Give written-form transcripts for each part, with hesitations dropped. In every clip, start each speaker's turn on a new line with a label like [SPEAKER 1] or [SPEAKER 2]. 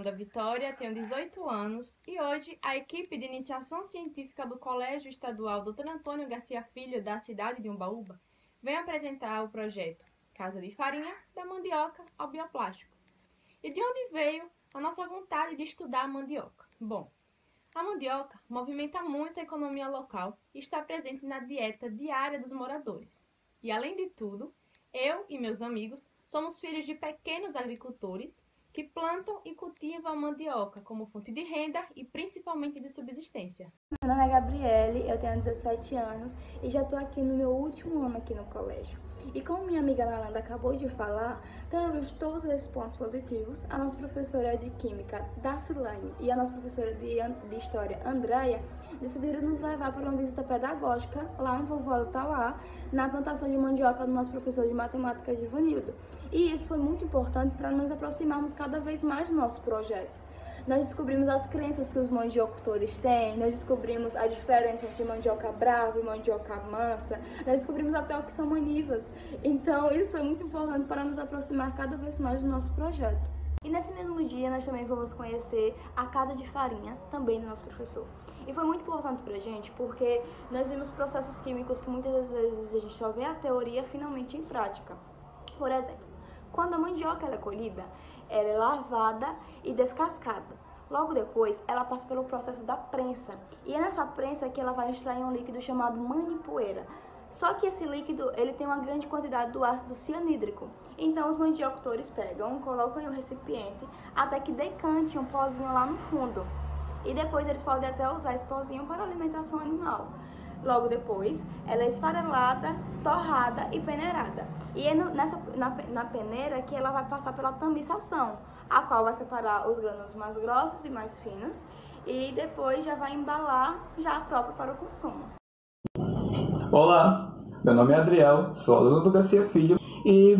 [SPEAKER 1] Amanda Vitória, tenho 18 anos e hoje a equipe de iniciação científica do Colégio Estadual Dr. Antônio Garcia Filho, da cidade de Umbaúba, vem apresentar o projeto Casa de Farinha, da mandioca ao bioplástico. E de onde veio a nossa vontade de estudar a mandioca? Bom, a mandioca movimenta muito a economia local e está presente na dieta diária dos moradores. E além de tudo, eu e meus amigos somos filhos de pequenos agricultores que plantam e cultivam a mandioca como fonte de renda e principalmente de subsistência.
[SPEAKER 2] Meu nome é Gabriele, eu tenho 17 anos e já estou aqui no meu último ano aqui no colégio. E como minha amiga Nalanda acabou de falar, tendo visto todos esses pontos positivos, a nossa professora de Química, Darcilane, e a nossa professora de História, Andréia, decidiram nos levar para uma visita pedagógica lá no povoado Tauá, na plantação de mandioca do nosso professor de Matemática, Givanildo. E isso foi muito importante para nos aproximarmos cada vez mais do nosso projeto. Nós descobrimos as crenças que os mandiocultores têm, nós descobrimos a diferença entre mandioca brava e mandioca mansa, nós descobrimos até o que são manivas. Então, isso é muito importante para nos aproximar cada vez mais do nosso projeto. E nesse mesmo dia, nós também vamos conhecer a Casa de Farinha, também do nosso professor. E foi muito importante pra gente, porque nós vimos processos químicos que muitas vezes a gente só vê a teoria finalmente em prática. Por exemplo, quando a mandioca é colhida, ela é lavada e descascada. Logo depois, ela passa pelo processo da prensa. E é nessa prensa que ela vai extrair um líquido chamado manipoeira. Só que esse líquido, ele tem uma grande quantidade do ácido cianídrico. Então, os mandiocultores pegam, colocam em um recipiente, até que decante um pozinho lá no fundo. E depois eles podem até usar esse pozinho para alimentação animal. Logo depois, ela é esfarelada, torrada e peneirada. E é na peneira que ela vai passar pela tambiçação, a qual vai separar os grãos mais grossos e mais finos, e depois já vai embalar já próprio para o consumo.
[SPEAKER 3] Olá, meu nome é Adriel, sou aluno do Garcia Filho e,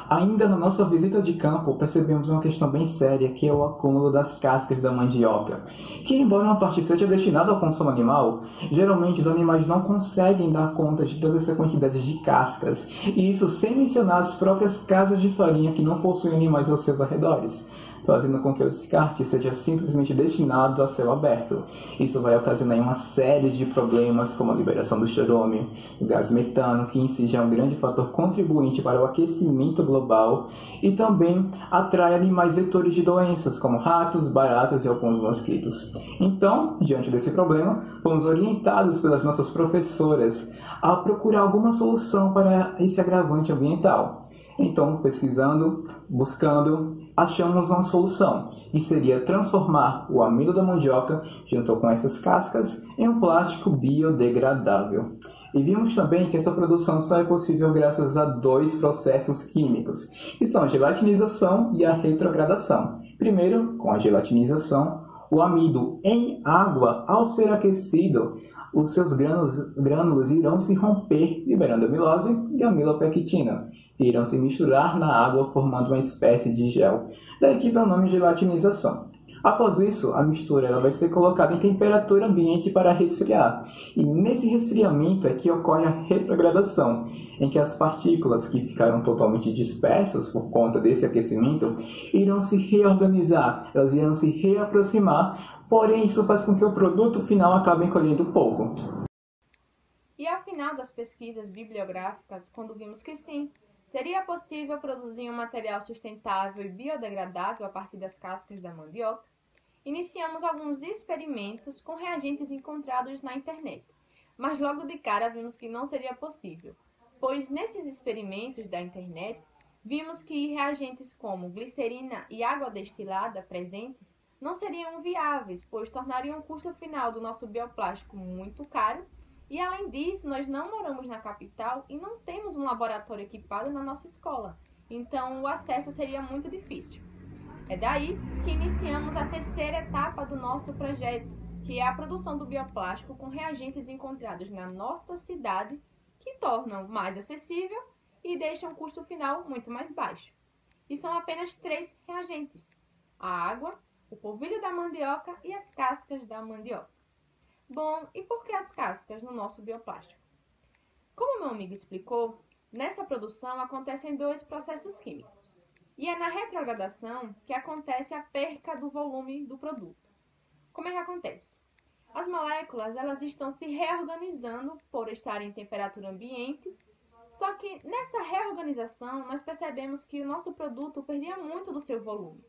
[SPEAKER 3] ainda na nossa visita de campo percebemos uma questão bem séria, que é o acúmulo das cascas da mandioca, que embora uma parte seja destinada ao consumo animal, geralmente os animais não conseguem dar conta de toda essa quantidade de cascas, e isso sem mencionar as próprias casas de farinha que não possuem animais aos seus arredores, fazendo com que o descarte seja simplesmente destinado a céu aberto. Isso vai ocasionar uma série de problemas, como a liberação do chorume, do gás metano, que em si já é um grande fator contribuinte para o aquecimento global, e também atrai animais vetores de doenças, como ratos, baratas e alguns mosquitos. Então, diante desse problema, fomos orientados pelas nossas professoras a procurar alguma solução para esse agravante ambiental. Então, pesquisando, buscando, achamos uma solução, que seria transformar o amido da mandioca, junto com essas cascas, em um plástico biodegradável. E vimos também que essa produção só é possível graças a dois processos químicos, que são a gelatinização e a retrogradação. Primeiro, com a gelatinização, o amido em água, ao ser aquecido, os seus grânulos irão se romper, liberando amilose e amilopectina, que irão se misturar na água, formando uma espécie de gel. Daí que vem o nome de gelatinização. Após isso, a mistura ela vai ser colocada em temperatura ambiente para resfriar. E nesse resfriamento é que ocorre a retrogradação, em que as partículas que ficaram totalmente dispersas por conta desse aquecimento irão se reorganizar, elas irão se reaproximar, porém isso faz com que o produto final acabe encolhendo pouco.
[SPEAKER 1] E ao final das pesquisas bibliográficas, quando vimos que sim, seria possível produzir um material sustentável e biodegradável a partir das cascas da mandioca, iniciamos alguns experimentos com reagentes encontrados na internet, mas logo de cara vimos que não seria possível, pois nesses experimentos da internet, vimos que reagentes como glicerina e água destilada presentes não seriam viáveis, pois tornariam o custo final do nosso bioplástico muito caro. E além disso, nós não moramos na capital e não temos um laboratório equipado na nossa escola, então o acesso seria muito difícil. É daí que iniciamos a terceira etapa do nosso projeto, que é a produção do bioplástico com reagentes encontrados na nossa cidade, que tornam mais acessível e deixam o custo final muito mais baixo. E são apenas 3 reagentes: a água, o polvilho da mandioca e as cascas da mandioca. Bom, e por que as cascas no nosso bioplástico? Como meu amigo explicou, nessa produção acontecem 2 processos químicos. E é na retrogradação que acontece a perca do volume do produto. Como é que acontece? As moléculas elas estão se reorganizando por estarem em temperatura ambiente, só que nessa reorganização nós percebemos que o nosso produto perdia muito do seu volume.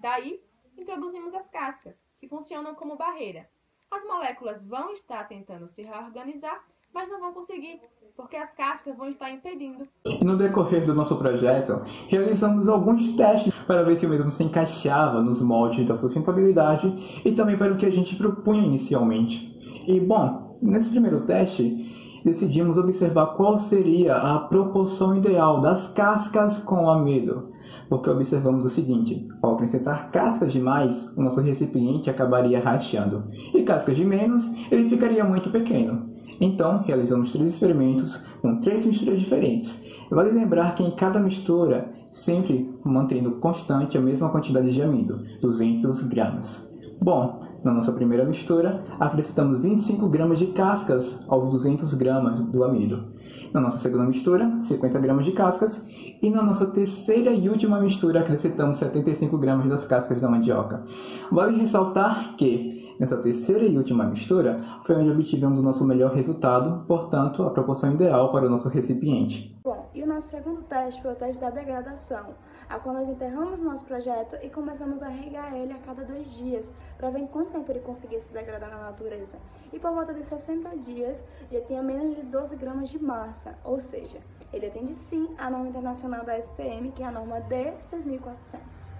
[SPEAKER 1] Daí, introduzimos as cascas, que funcionam como barreira. As moléculas vão estar tentando se reorganizar, mas não vão conseguir, porque as cascas vão estar impedindo.
[SPEAKER 3] E no decorrer do nosso projeto, realizamos alguns testes para ver se o mesmo se encaixava nos moldes da sustentabilidade e também para o que a gente propunha inicialmente. E, bom, nesse primeiro teste, decidimos observar qual seria a proporção ideal das cascas com amido. Porque observamos o seguinte: ao acrescentar cascas demais, o nosso recipiente acabaria rachando, e cascas de menos, ele ficaria muito pequeno. Então, realizamos 3 experimentos com 3 misturas diferentes. Vale lembrar que em cada mistura, sempre mantendo constante a mesma quantidade de amido, 200 gramas. Bom, na nossa primeira mistura, acrescentamos 25 gramas de cascas aos 200 gramas do amido. Na nossa segunda mistura, 50 gramas de cascas. E na nossa terceira e última mistura, acrescentamos 75 gramas das cascas da mandioca. Vale ressaltar que, nessa terceira e última mistura, foi onde obtivemos o nosso melhor resultado, portanto, a proporção ideal para o nosso recipiente.
[SPEAKER 2] Bom, e o nosso segundo teste foi o teste da degradação, a qual nós enterramos o nosso projeto e começamos a regar ele a cada 2 dias, para ver em quanto tempo ele conseguia se degradar na natureza. E por volta de 60 dias, já tinha menos de 12 gramas de massa, ou seja, ele atende sim à norma internacional da STM, que é a norma D6400.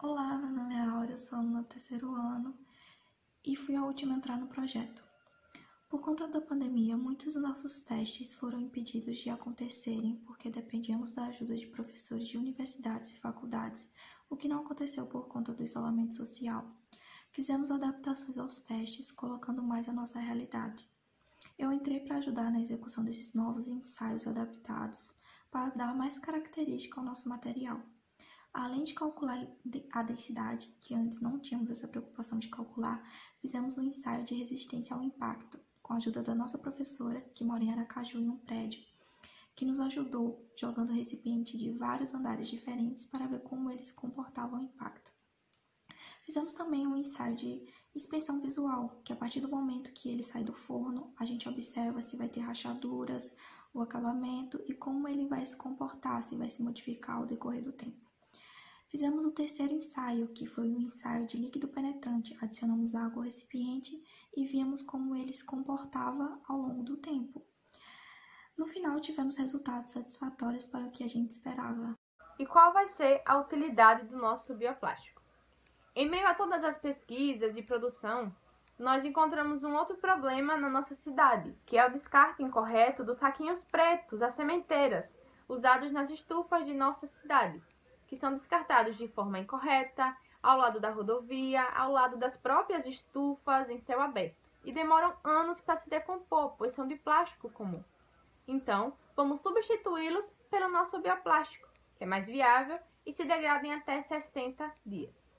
[SPEAKER 4] Olá, meu nome é Áurea, sou no 3º ano e fui a última a entrar no projeto. Por conta da pandemia, muitos dos nossos testes foram impedidos de acontecerem porque dependíamos da ajuda de professores de universidades e faculdades, o que não aconteceu por conta do isolamento social. Fizemos adaptações aos testes, colocando mais a nossa realidade. Eu entrei para ajudar na execução desses novos ensaios adaptados para dar mais característica ao nosso material. Além de calcular a densidade, que antes não tínhamos essa preocupação de calcular, fizemos um ensaio de resistência ao impacto, com a ajuda da nossa professora, que mora em Aracaju, em um prédio, que nos ajudou jogando recipiente de vários andares diferentes para ver como eles se comportavam ao impacto. Fizemos também um ensaio de inspeção visual, que a partir do momento que ele sai do forno, a gente observa se vai ter rachaduras, o acabamento e como ele vai se comportar, se vai se modificar ao decorrer do tempo. Fizemos o terceiro ensaio, que foi um ensaio de líquido penetrante. Adicionamos água ao recipiente e vimos como ele se comportava ao longo do tempo. No final, tivemos resultados satisfatórios para o que a gente esperava.
[SPEAKER 1] E qual vai ser a utilidade do nosso bioplástico? Em meio a todas as pesquisas e produção, nós encontramos um outro problema na nossa cidade, que é o descarte incorreto dos saquinhos pretos, as sementeiras, usados nas estufas de nossa cidade, que são descartados de forma incorreta, ao lado da rodovia, ao lado das próprias estufas em céu aberto, e demoram anos para se decompor, pois são de plástico comum. Então, vamos substituí-los pelo nosso bioplástico, que é mais viável e se degrada em até 60 dias.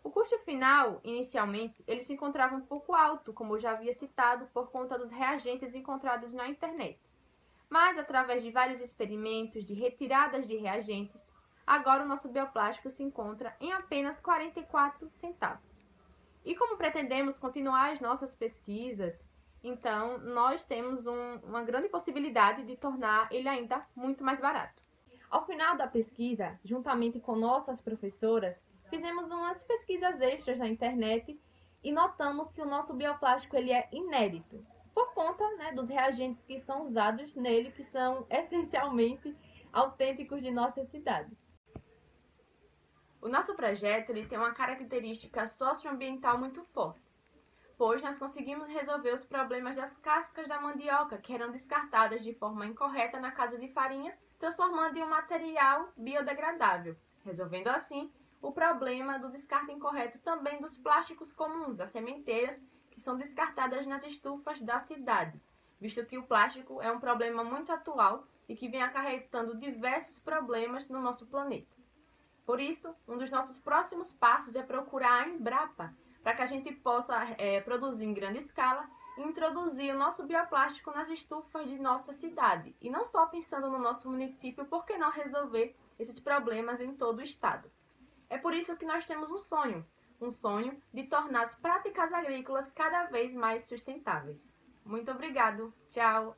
[SPEAKER 1] O custo final, inicialmente, ele se encontrava um pouco alto, como eu já havia citado, por conta dos reagentes encontrados na internet. Mas, através de vários experimentos de retiradas de reagentes, agora o nosso bioplástico se encontra em apenas 44 centavos. E como pretendemos continuar as nossas pesquisas, então nós temos uma grande possibilidade de tornar ele ainda muito mais barato. Ao final da pesquisa, juntamente com nossas professoras, fizemos umas pesquisas extras na internet e notamos que o nosso bioplástico ele é inédito, por conta, dos reagentes que são usados nele, que são essencialmente autênticos de nossa cidade. O nosso projeto ele tem uma característica socioambiental muito forte, pois nós conseguimos resolver os problemas das cascas da mandioca, que eram descartadas de forma incorreta na casa de farinha, transformando em um material biodegradável, resolvendo assim o problema do descarte incorreto também dos plásticos comuns, as sementeiras, que são descartadas nas estufas da cidade, visto que o plástico é um problema muito atual e que vem acarretando diversos problemas no nosso planeta. Por isso, um dos nossos próximos passos é procurar a Embrapa, para que a gente possa produzir em grande escala introduzir o nosso bioplástico nas estufas de nossa cidade. E não só pensando no nosso município, por que não resolver esses problemas em todo o estado? É por isso que nós temos um sonho de tornar as práticas agrícolas cada vez mais sustentáveis. Muito obrigado. Tchau.